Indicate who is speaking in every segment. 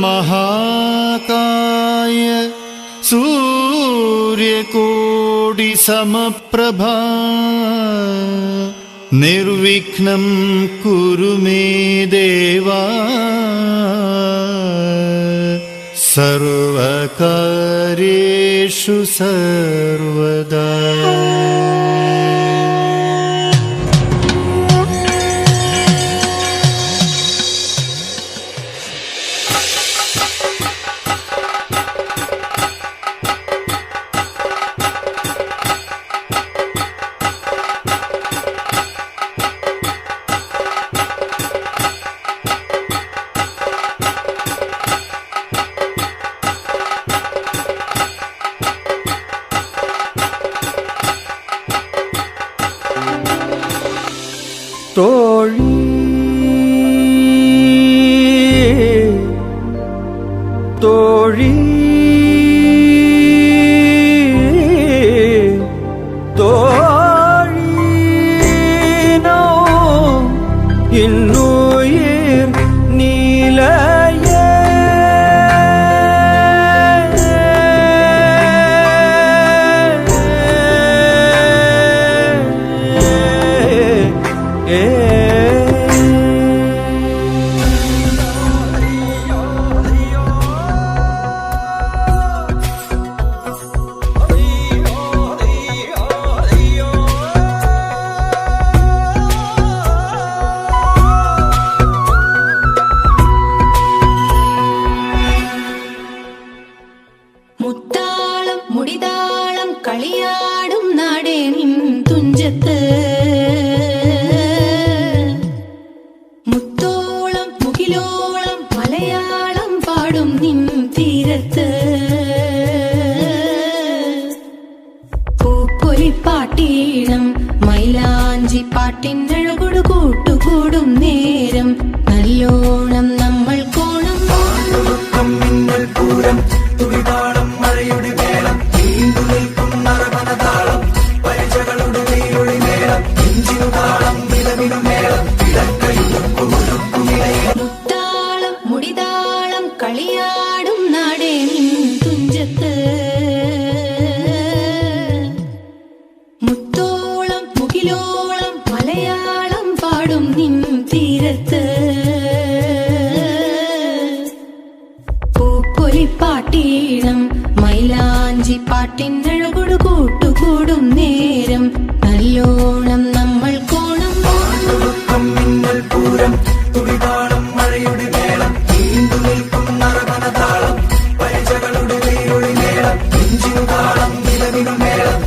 Speaker 1: महाकाय सूर्यकोटिसमप्रभा निर्विघ्नं कुरु मे देवा सर्वकार्येषु सर्वदा।
Speaker 2: തോഴി തോഴി തോഴീനോ ഇന്നുയിർ നീലയേ
Speaker 3: മുത്താളം മുടിതാളം കളിയാടും നാടേ നിൻ തുഞ്ചത്ത് മുത്തോളം മുകിലോളം മലയാളം പാടും നിൻ തീരത്ത് പൂപ്പൊലിപ്പാട്ടീണം മൈലാഞ്ചി പാട്ടിനഴകൊടു കൂട്ടുകൂടും നേരം നല്ലോണം നമ്മൾ കോണം
Speaker 2: മിന്നൽ പൂരം തുടിതാളം മഴയുടെ മേളം നീണ്ടു നിൽക്കും നരമനതാളം പരിചകളുടെ നീയൊളി മേളം ഇഞ്ചിനു താളം വിലവിനു മേളം
Speaker 3: മുത്താളം മുടിതാളം കളിയാടും നാടേ നിൻ തുഞ്ചത്ത് മുത്തോളം മുകിലോളം മലയാളം പാടും നിൻ തീരത്ത് പൂപ്പൊലിപ്പാട്ടീണം മൈലാഞ്ചി പാട്ടിനഴകൊടു കൂട്ടുകൂടും നേരം നല്ലോണം നമ്മൾ കോണം
Speaker 2: മിന്നൽ പൂരം തുടിതാളം മഴയുടെ മേളം നീണ്ടു നിൽക്കും നരമനതാളം പരിചകളുടെ നീയൊളി മേളം ഇഞ്ചിനു താളം വിലവിനു മേളം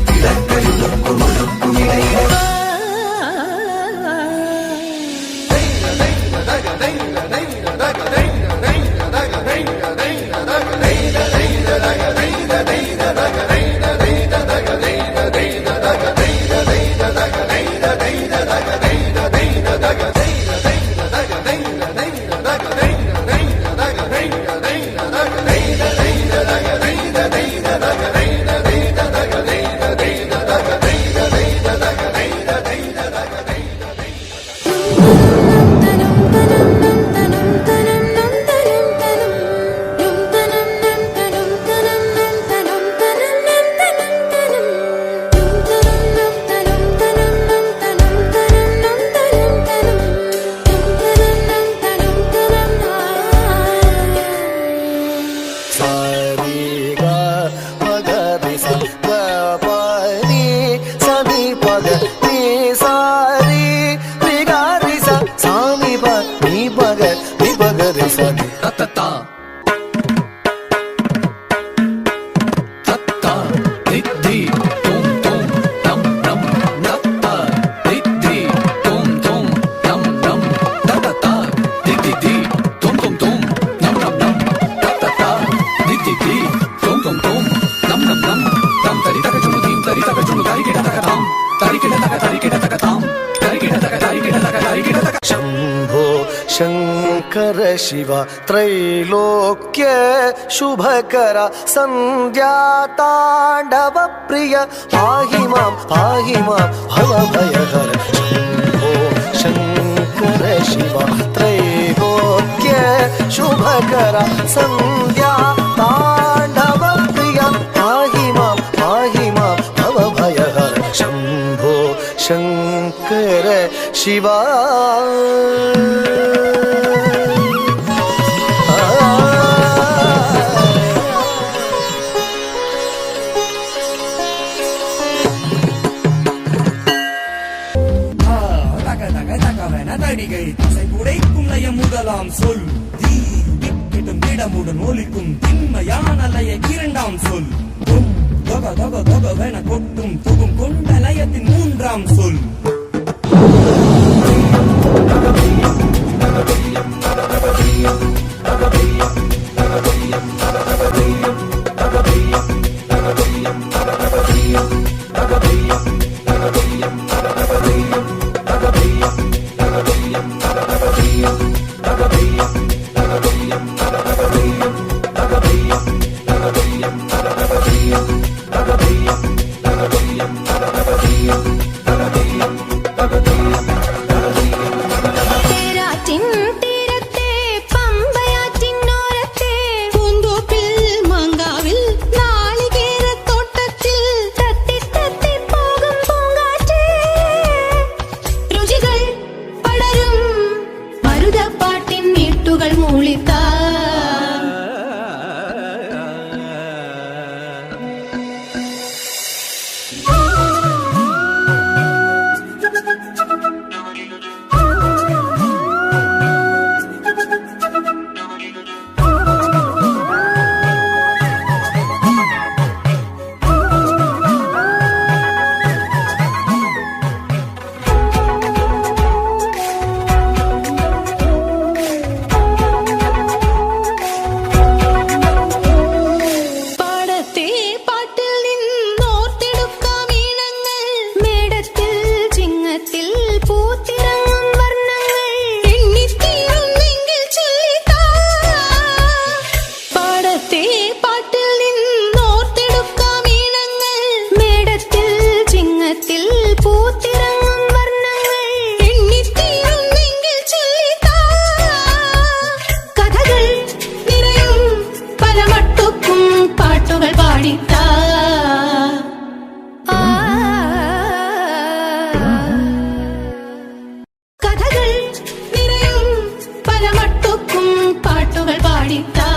Speaker 4: शंभो शंकर शिव त्रैलोक्य शुभकर संध्या तांडव प्रिय पाहि मां भव भयहर। शंभो शंकर शिव त्रैलोक्य शुभकर सन्ध्या ताण्डव प्रिय पाहि मां भवभयहर शम्भो शङ्कर शिवा
Speaker 2: முதலாம் சொல் தீ விக்கெட்டும் திடமுடன் ஒலிக்கும் திண்மையான லய இரண்டாம் சொல் தொக தொக தொகவென கொட்டும் துகும் கொண்ட லயத்தின் மூன்றாம் சொல்
Speaker 3: തേരാറ്റിൻ തീരത്തെ പമ്പയാറ്റിനോരത്തെ പൂന്തോപ്പിൽ മാങ്കാവിൽ നാളികേരത്തോട്ടത്തിൽ തത്തി തത്തി പോകും പൂങ്കാറ്റേ രുചികൾ പടരും മരുതപ്പാട്ടിൻ നീട്ടുകൾ മൂളിത്താ പാടത്തെ പാട്ടിൽ നിന്നോർത്തെടുക്കാം ഈണങ്ങൾ മേടത്തിൽ ചിങ്ങത്തിൽ പൂത്തിറങ്ങും വർണ്ണങ്ങൾ എണ്ണിത്തീരുന്നെങ്കിൽ ചൊല്ലിത്താ പാടത്തെ പാട്ടിൽ നിന്നോർത്തെടുക്കാം ഈണങ്ങൾ മേടത്തിൽ ചിങ്ങത്തിൽ പൂത്തിറങ്ങും വർണ്ണങ്ങൾ എണ്ണിത്തീരുന്നെങ്കിൽ ചൊല്ലിത്താ കഥകൾ നിറയും പല മട്ടുക്കും പാട്ടുകൾ പാടിത്താ കഥകൾ നിറയും പല മട്ടുക്കും പാട്ടുകൾ പാടിത്താ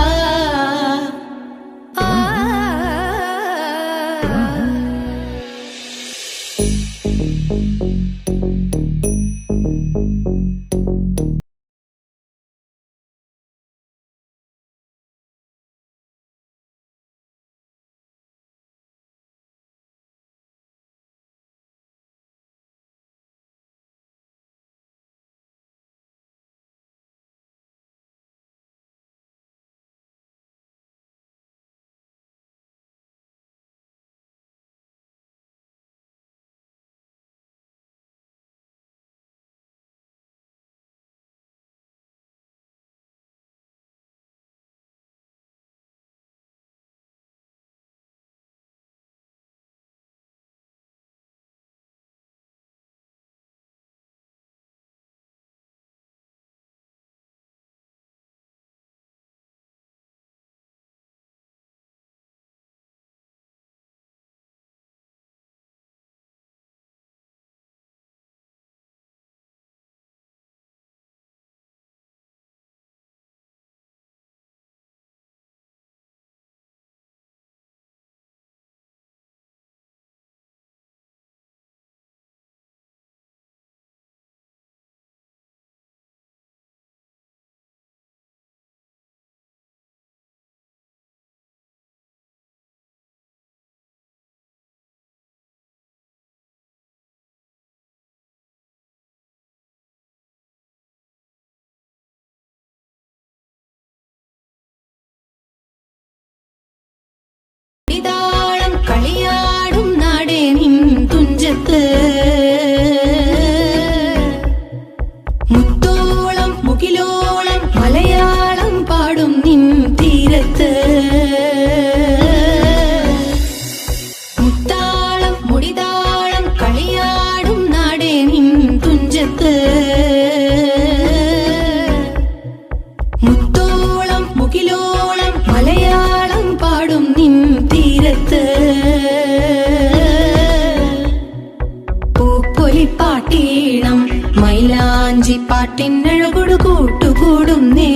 Speaker 3: വഞ്ചിപ്പാട്ടിനഴകൊടു കൂട്ടുകൂടുന്നേ